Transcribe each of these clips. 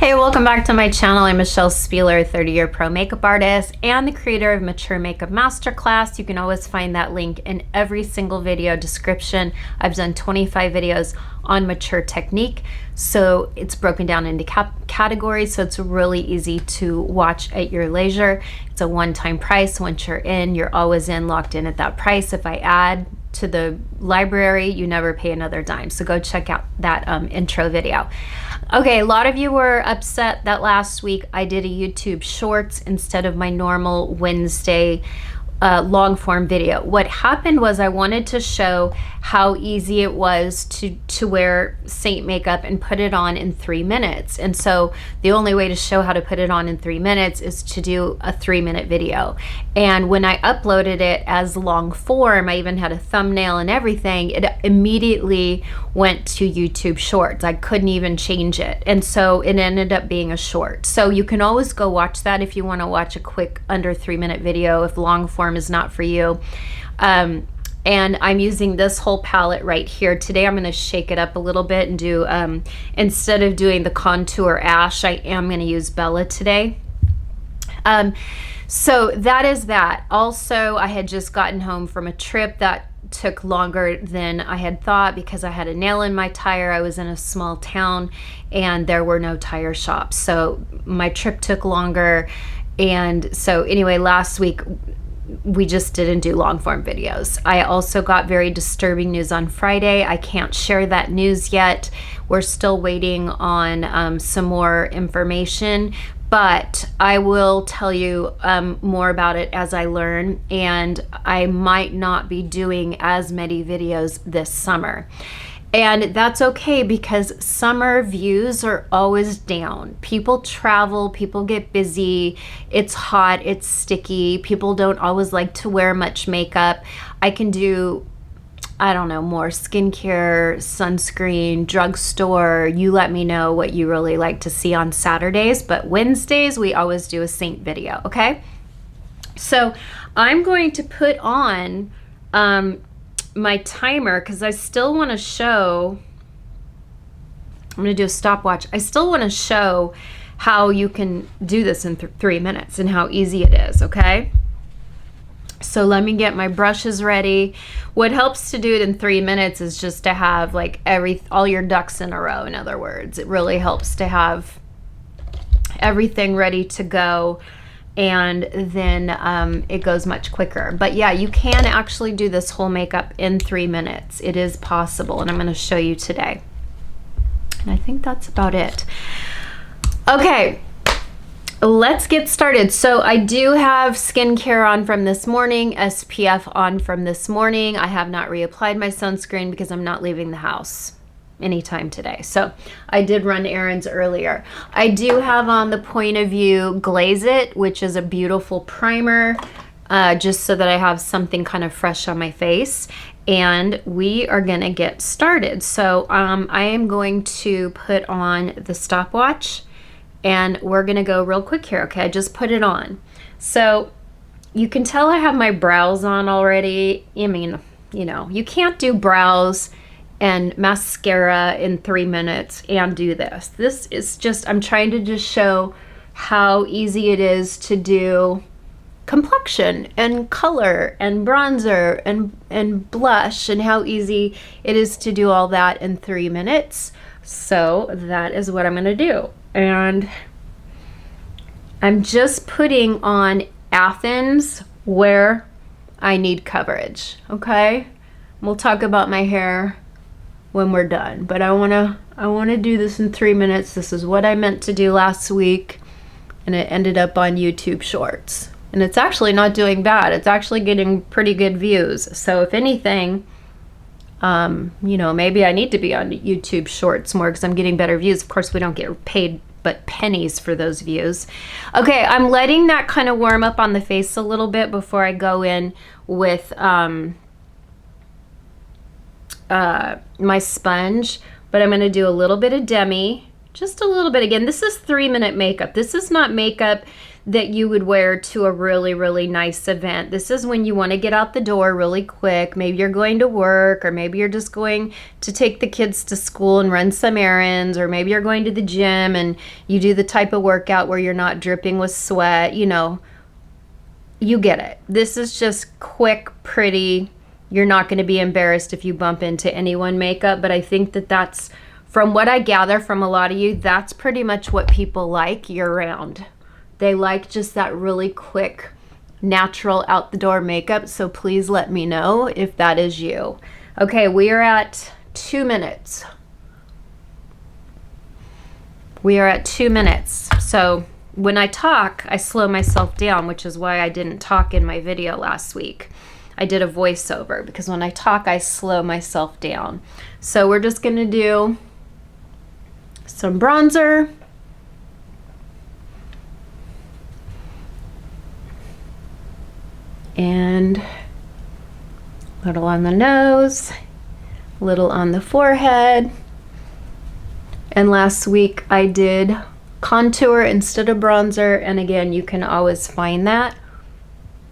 Hey, welcome back to my channel. I'm Michelle Spieler, 30-year pro makeup artist and the creator of Mature Makeup Masterclass. You can always find that link in every single video description. I've done 25 videos on mature technique, so it's broken down into categories, so it's really easy to watch at your leisure. It's a one-time price. Once you're in, you're always in, locked in at that price. If I add to the library, you never pay another dime. So go check out that intro video. Okay, a lot of you were upset that last week I did a YouTube Shorts instead of my normal Wednesday long form video. What happened was I wanted to show how easy it was to wear Seint makeup and put it on in 3 minutes. And so the only way to show how to put it on in 3 minutes is to do a 3-minute video. And when I uploaded it as long form, I even had a thumbnail and everything, it immediately went to YouTube Shorts. I couldn't even change it. And so it ended up being a short. So you can always go watch that if you want to watch a quick under 3-minute video if long form is not for you. And I'm using this whole palette right here. Today I'm going to shake it up a little bit and do, instead of doing the contour ash, I am going to use Bella today. So that is that. Also, I had just gotten home from a trip that took longer than I had thought because I had a nail in my tire. I was in a small town and there were no tire shops. So my trip took longer. And so anyway, last week we just didn't do long form videos. I also got very disturbing news on Friday. I can't share that news yet. We're still waiting on some more information, but I will tell you more about it as I learn, and I might not be doing as many videos this summer. And that's okay because summer views are always down. People travel, people get busy, it's hot, it's sticky, people don't always like to wear much makeup. I can do, I don't know, more skincare, sunscreen, drugstore. You let me know what you really like to see on Saturdays, but Wednesdays we always do a Seint video, okay? So I'm going to put on my timer because I still want to show, I'm going to do a stopwatch. I still want to show how you can do this in 3 minutes and how easy it is, okay? So let me get my brushes ready. What helps to do it in 3 minutes is just to have like all your ducks in a row. In other words, it really helps to have everything ready to go, and then it goes much quicker. But yeah, you can actually do this whole makeup in 3 minutes. It is possible, and I'm going to show you today. And I think that's about it. Okay, let's get started. So I do have skincare on from this morning, SPF on from this morning. I have not reapplied my sunscreen because I'm not leaving the house anytime today. So I did run errands earlier. I do have on the Point of View Glaze It, which is a beautiful primer, just so that I have something kind of fresh on my face. And we are gonna get started. So I am going to put on the stopwatch and we're gonna go real quick here, okay? I just put it on. So you can tell I have my brows on already. I mean, you know, you can't do brows and mascara in 3 minutes and do this. This is just, I'm trying to just show how easy it is to do complexion and color and bronzer and blush, and how easy it is to do all that in 3 minutes. So that is what I'm gonna do. And I'm just putting on Athens where I need coverage, okay? We'll talk about my hair when we're done, but I wanna do this in 3 minutes. This is what I meant to do last week, and it ended up on YouTube Shorts. And it's actually not doing bad. It's actually getting pretty good views. So if anything, you know, maybe I need to be on YouTube Shorts more because I'm getting better views. Of course, we don't get paid but pennies for those views. Okay, I'm letting that kind of warm up on the face a little bit before I go in with my sponge, but I'm going to do a little bit of demi, just a little bit. Again, this is 3-minute makeup. This is not makeup that you would wear to a really, really nice event. This is when you want to get out the door really quick. Maybe you're going to work, or maybe you're just going to take the kids to school and run some errands, or maybe you're going to the gym and you do the type of workout where you're not dripping with sweat. You know, you get it. This is just quick, pretty. You're not going to be embarrassed if you bump into anyone makeup, but I think that that's, from what I gather from a lot of you, that's pretty much what people like year round. They like just that really quick, natural out the door makeup. So please let me know if that is you. Okay, we are at 2 minutes. We are at 2 minutes. So when I talk, I slow myself down, which is why I didn't talk in my video last week. I did a voiceover because when I talk, I slow myself down. So we're just gonna do some bronzer. And a little on the nose, a little on the forehead. And last week I did contour instead of bronzer. And again, you can always find that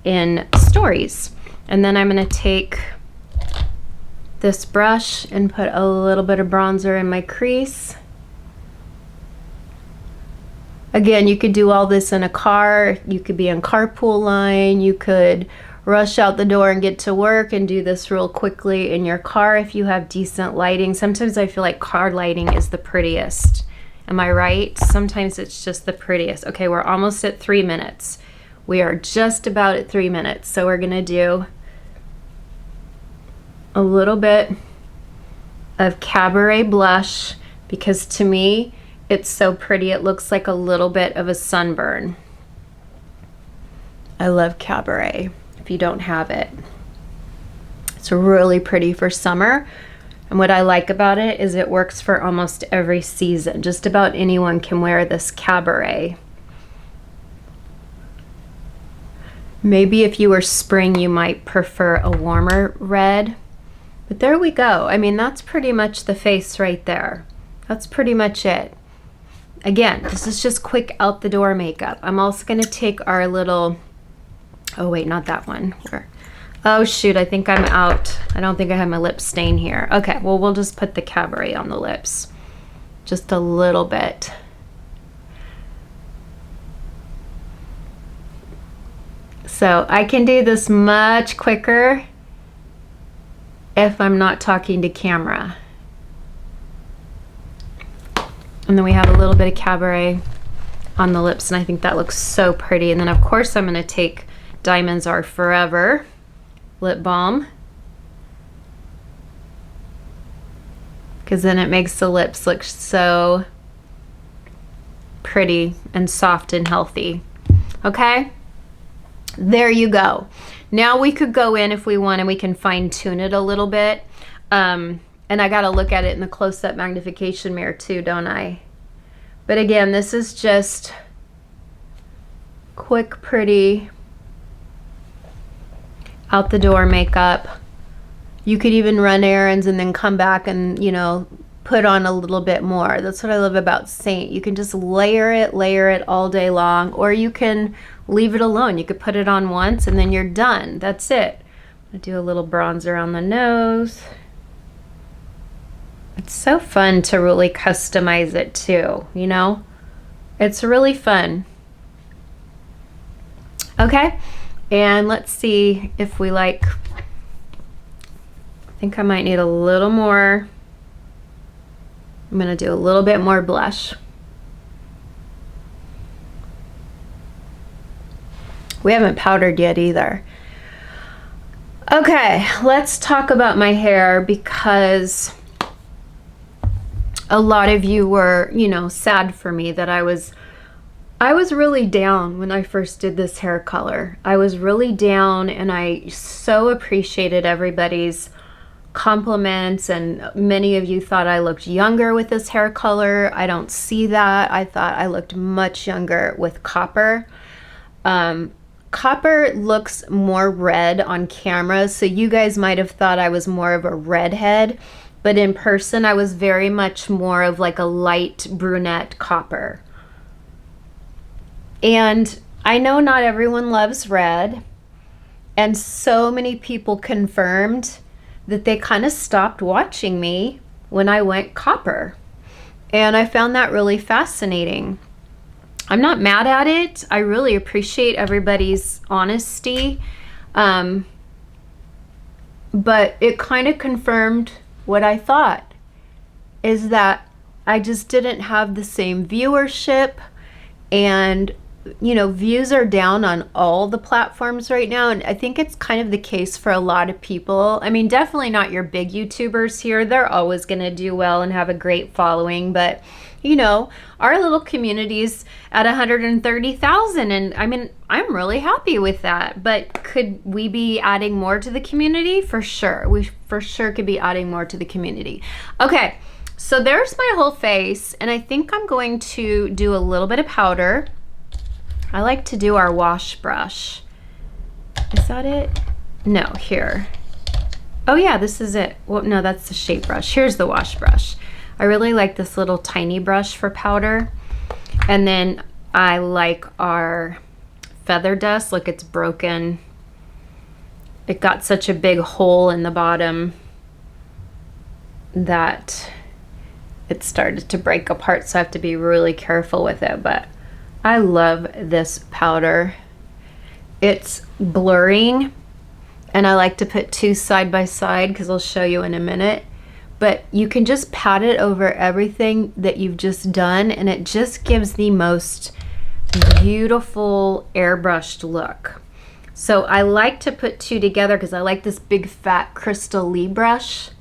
in stories. And then I'm gonna take this brush and put a little bit of bronzer in my crease. Again, you could do all this in a car. You could be in carpool line. You could rush out the door and get to work and do this real quickly in your car if you have decent lighting. Sometimes I feel like car lighting is the prettiest. Am I right? Sometimes it's just the prettiest. Okay, we're almost at 3 minutes. We are just about at 3 minutes. So we're gonna do a little bit of Cabaret blush because to me, it's so pretty. It looks like a little bit of a sunburn. I love Cabaret if you don't have it. It's really pretty for summer. And what I like about it is it works for almost every season. Just about anyone can wear this Cabaret. Maybe if you were spring, you might prefer a warmer red. But there we go. I mean, that's pretty much the face right there. That's pretty much it. Again, this is just quick out the door makeup. I'm also gonna take our little, oh wait, not that one. Oh shoot, I think I'm out. I don't think I have my lip stain here. Okay, well, we'll just put the Cabaret on the lips. Just a little bit. So I can do this much quicker if I'm not talking to camera. And then we have a little bit of Cabaret on the lips, and I think that looks so pretty. And then of course I'm gonna take Diamonds Are Forever lip balm, because then it makes the lips look so pretty and soft and healthy. Okay, there you go. Now we could go in if we want and we can fine tune it a little bit. And I gotta look at it in the close-up magnification mirror too, don't I? But again, this is just quick, pretty, out the door makeup. You could even run errands and then come back and, you know, put on a little bit more. That's what I love about Seint. You can just layer it all day long, or you can leave it alone. You could put it on once and then you're done. That's it. I'm gonna do a little bronzer on the nose. It's so fun to really customize it too, you know? It's really fun. Okay, and let's see if we like, I think I might need a little more. I'm gonna do a little bit more blush. We haven't powdered yet either. Okay, let's talk about my hair, because a lot of you were, you know, sad for me that I was really down when I first did this hair color. I was really down, and I so appreciated everybody's compliments, and many of you thought I looked younger with this hair color. I don't see that. I thought I looked much younger with copper. Copper looks more red on camera, so you guys might have thought I was more of a redhead, but in person I was very much more of like a light brunette copper. And I know not everyone loves red, and so many people confirmed that they kind of stopped watching me when I went copper. And I found that really fascinating. I'm not mad at it. I really appreciate everybody's honesty. But it kind of confirmed what I thought, is that I just didn't have the same viewership, and views are down on all the platforms right now, and I think it's kind of the case for a lot of people. I mean, definitely not your big YouTubers here. They're always going to do well and have a great following, but our little community's at 130,000, and I mean, I'm really happy with that. But could we be adding more to the community? For sure. We for sure could be adding more to the community. Okay, so there's my whole face, and I think I'm going to do a little bit of powder. I like to do our wash brush. Is that it? No, here. Oh yeah, this is it. Well, no, that's the shape brush. Here's the wash brush. I really like this little tiny brush for powder. And then I like our feather dust. Look, it's broken. It got such a big hole in the bottom that it started to break apart, so I have to be really careful with it. But I love this powder. It's blurring, and I like to put two side by side because I'll show you in a minute. But you can just pat it over everything that you've just done, and it just gives the most beautiful airbrushed look. So I like to put two together because I like this big fat Crystal Lee brush,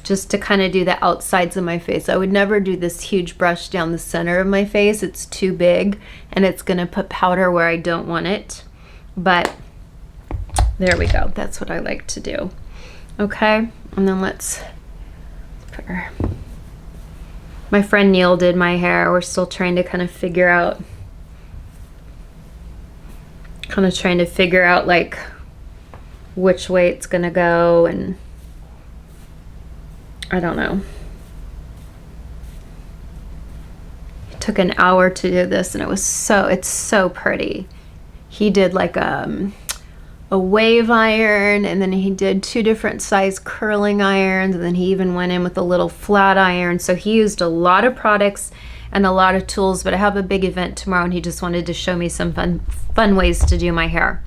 just to kind of do the outsides of my face. I would never do this huge brush down the center of my face. It's too big, and it's gonna put powder where I don't want it. But there we go. That's what I like to do. Okay, and then let's put her. My friend Neil did my hair. We're still trying to kind of figure out like which way it's gonna go, and I don't know. It took an hour to do this, and it's so pretty. He did like a wave iron, and then he did two different size curling irons, and then he even went in with a little flat iron. So he used a lot of products and a lot of tools, but I have a big event tomorrow, and he just wanted to show me some fun ways to do my hair.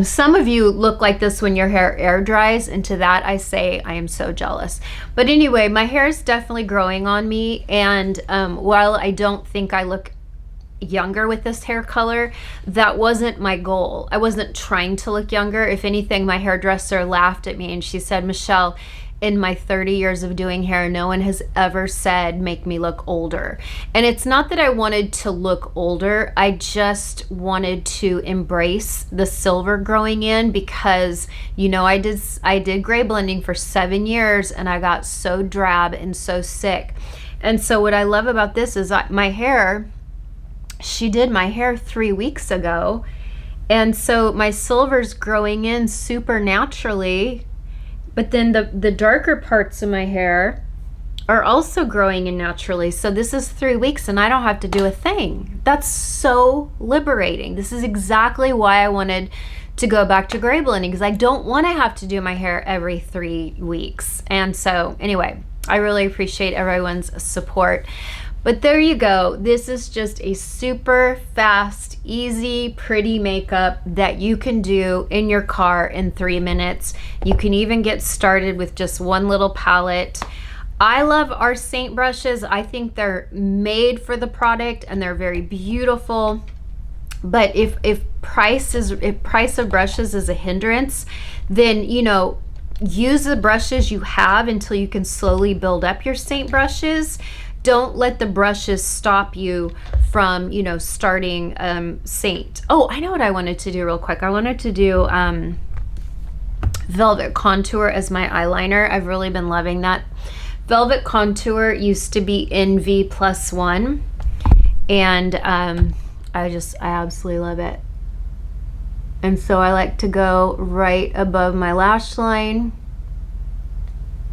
Some of you look like this when your hair air dries, and to that I say I am so jealous. But anyway, my hair is definitely growing on me, and while I don't think I look younger with this hair color, that wasn't my goal. I wasn't trying to look younger. If anything, my hairdresser laughed at me and she said, Michelle, in my 30 years of doing hair, no one has ever said make me look older. And it's not that I wanted to look older, I just wanted to embrace the silver growing in, because I did gray blending for 7 years, and I got so drab and so sick. And so what I love about this is my hair, she did my hair 3 weeks ago, and so my silver's growing in super naturally, but then the darker parts of my hair are also growing in naturally. So this is 3 weeks and I don't have to do a thing. That's so liberating. This is exactly why I wanted to go back to gray blending, because I don't want to have to do my hair every 3 weeks. And so anyway, I really appreciate everyone's support. But there you go. This is just a super fast, easy, pretty makeup that you can do in your car in 3 minutes. You can even get started with just one little palette. I love our Seint brushes. I think they're made for the product and they're very beautiful. But if price of brushes is a hindrance, then use the brushes you have until you can slowly build up your Seint brushes. Don't let the brushes stop you from, starting Seint. Oh, I know what I wanted to do real quick. I wanted to do Velvet Contour as my eyeliner. I've really been loving that. Velvet Contour used to be NV+1, and I absolutely love it. And so I like to go right above my lash line.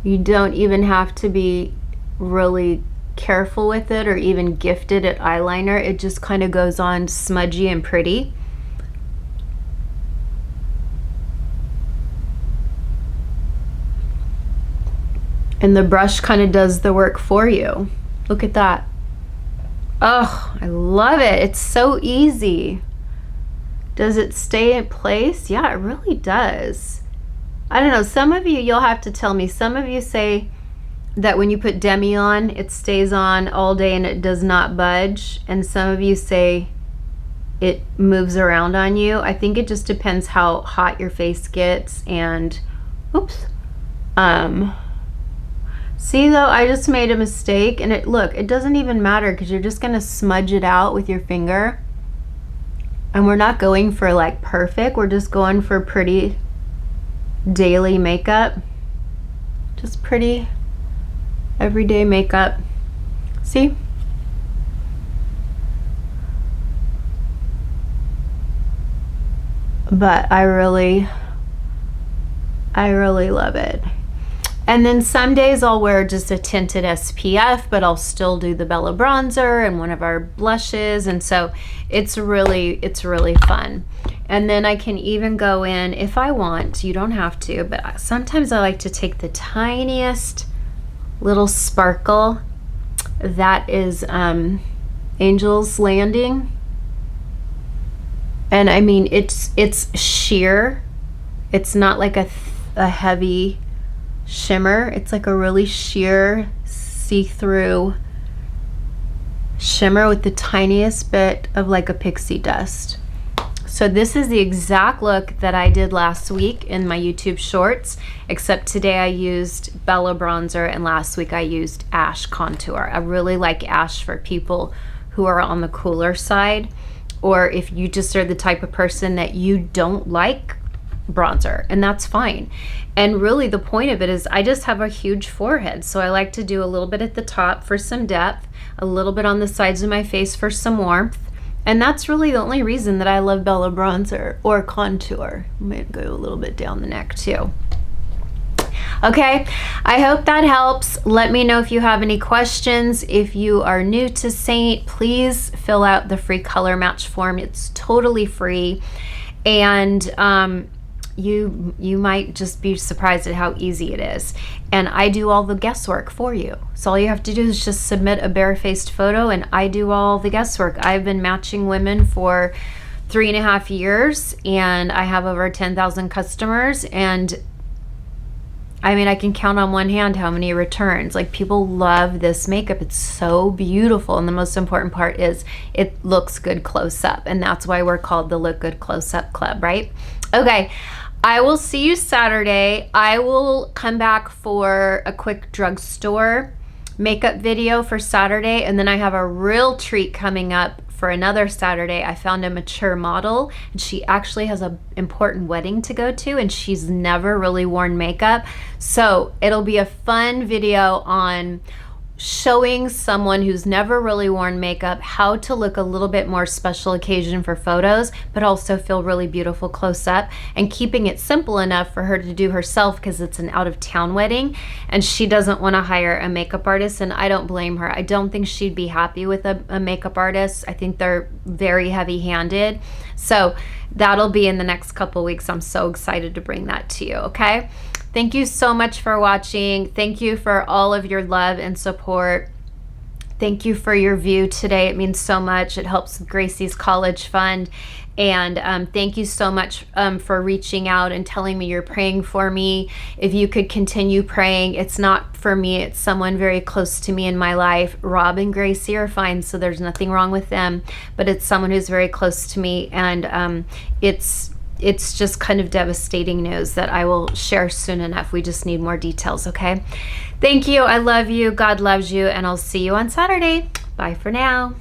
You don't even have to be really careful with it or even gifted at eyeliner, it just kind of goes on smudgy and pretty. And the brush kind of does the work for you. Look at that. Oh, I love it. It's so easy. Does it stay in place? Yeah, it really does. I don't know. Some of you, you'll have to tell me. Some of you say that when you put Demi on, it stays on all day and it does not budge. And some of you say it moves around on you. I think it just depends how hot your face gets. And, oops. See though, I just made a mistake, and look, it doesn't even matter because you're just gonna smudge it out with your finger. And we're not going for like perfect, we're just going for pretty daily makeup. Just pretty everyday makeup. See? But I really love it. And then some days I'll wear just a tinted SPF, but I'll still do the Bella bronzer and one of our blushes. And so it's really fun. And then I can even go in if I want. You don't have to, but sometimes I like to take the tiniest little sparkle. That is Angel's Landing. And I mean, it's sheer. It's not like a heavy shimmer. It's like a really sheer, see-through shimmer with the tiniest bit of like a pixie dust. So this is the exact look that I did last week in my YouTube shorts, except today I used Bella bronzer and last week I used Ash contour. I really like Ash for people who are on the cooler side, or if you just are the type of person that you don't like bronzer, and that's fine. And really the point of it is I just have a huge forehead, so I like to do a little bit at the top for some depth, a little bit on the sides of my face for some warmth, and that's really the only reason that I love Bella bronzer or contour. I'm gonna go a little bit down the neck too. Okay, I hope that helps. Let me know if you have any questions. If you are new to Seint, please fill out the free color match form. It's totally free, and you might just be surprised at how easy it is. And I do all the guesswork for you. So all you have to do is just submit a barefaced photo and I do all the guesswork. I've been matching women for 3.5 years and I have over 10,000 customers, and I mean, I can count on one hand how many returns. Like, people love this makeup. It's so beautiful. And the most important part is it looks good close up. And that's why we're called the Look Good Close Up Club, right? Okay, I will see you Saturday. I will come back for a quick drugstore makeup video for Saturday. And then I have a real treat coming up for another Saturday. I found a mature model and she actually has an important wedding to go to and she's never really worn makeup. So it'll be a fun video on showing someone who's never really worn makeup how to look a little bit more special occasion for photos, but also feel really beautiful close up, and keeping it simple enough for her to do herself because it's an out-of-town wedding and she doesn't want to hire a makeup artist, and I don't blame her. I don't think she'd be happy with a makeup artist. I think they're very heavy-handed. So that'll be in the next couple weeks. I'm so excited to bring that to you, okay? Thank you so much for watching. Thank you for all of your love and support. Thank you for your view today. It means so much. It helps with Gracie's college fund. And thank you so much for reaching out and telling me you're praying for me. If you could continue praying. It's not for me. It's someone very close to me in my life. Rob and Gracie are fine, so there's nothing wrong with them. But it's someone who's very close to me. And it's just kind of devastating news that I will share soon enough. We just need more details, okay? Thank you. I love you. God loves you. And I'll see you on Saturday. Bye for now.